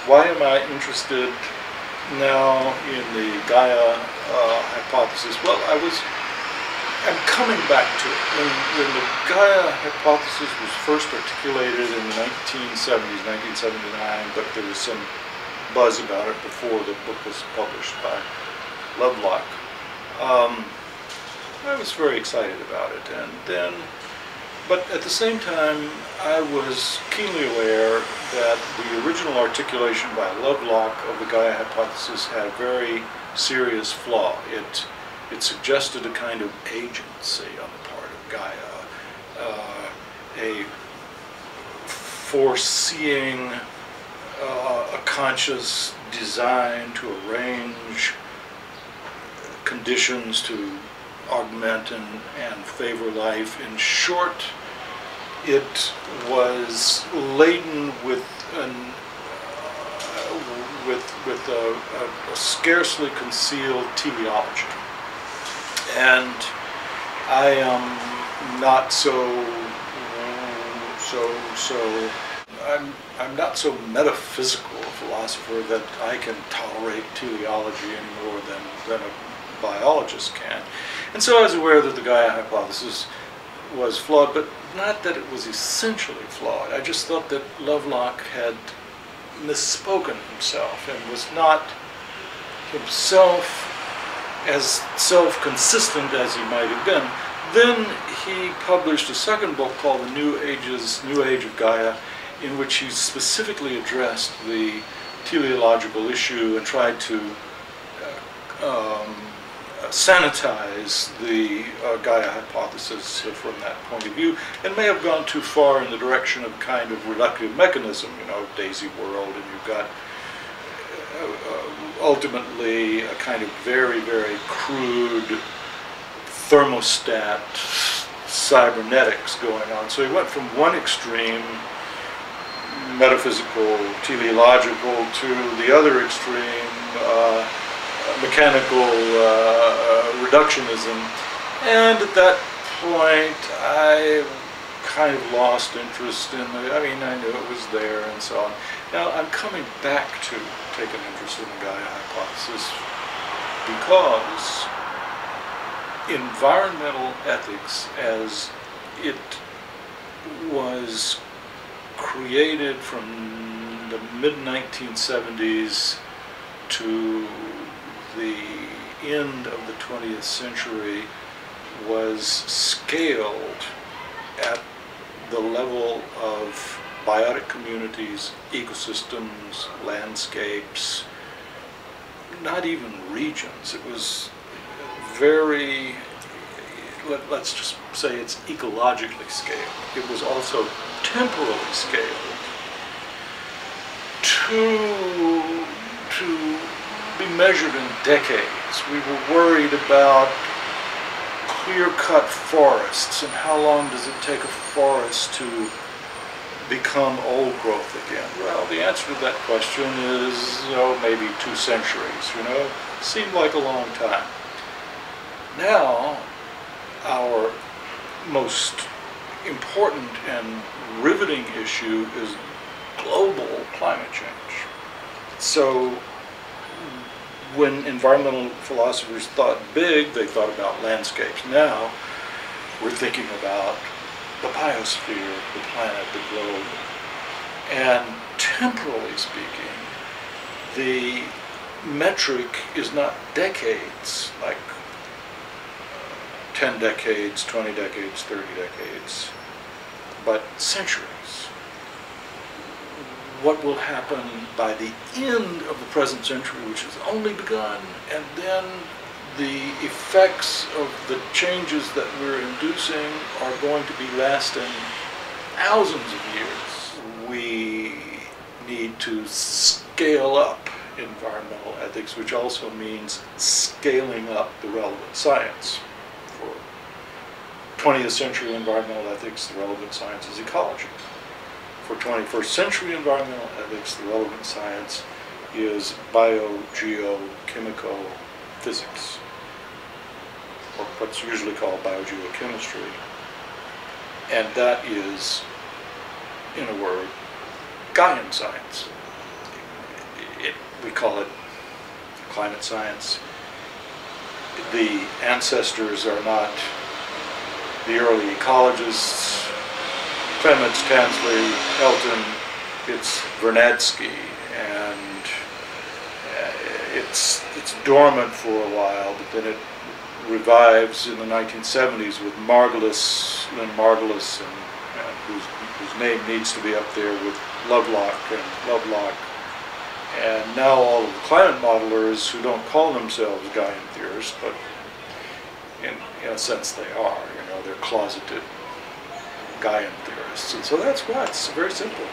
why am I interested now in the Gaia hypothesis? Well, I'm coming back to it. When the Gaia hypothesis was first articulated in the 1970s, 1979, but there was some buzz about it before the book was published by Lovelock. I was very excited about it, but at the same time, I was keenly aware that the original articulation by Lovelock of the Gaia hypothesis had a very serious flaw. It suggested a kind of agency on the part of Gaia, a foreseeing, a conscious design to arrange conditions to augment and favor life. In short, it was laden with a scarcely concealed teleology, and I am not I'm not so metaphysical a philosopher that I can tolerate teleology any more than a biologist can. And so I was aware that the Gaia hypothesis was flawed, but not that it was essentially flawed. I just thought that Lovelock had misspoken himself and was not himself as self-consistent as he might have been. Then he published a second book called The New Age of Gaia, in which he specifically addressed the teleological issue and tried to sanitize the Gaia hypothesis from that point of view, and may have gone too far in the direction of kind of reductive mechanism, you know, daisy world, and you've got ultimately a kind of very, very crude thermostat cybernetics going on. So he went from one extreme, metaphysical, teleological, to the other extreme, mechanical reductionism, and at that point I kind of lost interest in it. I mean, I knew it was there and so on. Now I'm coming back to take an interest in the Gaia hypothesis because environmental ethics, as it was created from the mid-1970s to the end of the 20th century, was scaled at the level of biotic communities, ecosystems, landscapes, not even regions. It was very, let's just say it's ecologically scaled. It was also temporally scaled to be measured in decades. We were worried about clear-cut forests and how long does it take a forest to become old growth again. Well, the answer to that question is, maybe 2 centuries, Seemed like a long time. Now, our most important and riveting issue is global climate change. So, when environmental philosophers thought big, they thought about landscapes. Now, we're thinking about the biosphere, the planet, the globe. And temporally speaking, the metric is not decades, like 10 decades, 20 decades, 30 decades, but centuries. What will happen by the end of the present century, which has only begun, and then the effects of the changes that we're inducing are going to be lasting thousands of years. We need to scale up environmental ethics, which also means scaling up the relevant science. For 20th century environmental ethics, the relevant science is ecology. For 21st century environmental ethics, the relevant science is bio-geo-chemical physics, or what's usually called biogeochemistry. And that is, in a word, Gaian science. we call it climate science. The ancestors are not the early ecologists, Clements, Tansley, Elton, it's Vernadsky, and it's dormant for a while, but then it revives in the 1970s with Margulis, Lynn Margulis, and whose name needs to be up there with Lovelock. And now all of the climate modelers who don't call themselves Gaian theorists, but in a sense they are, they're closeted Gaian theorists. And so that's why it's very simple.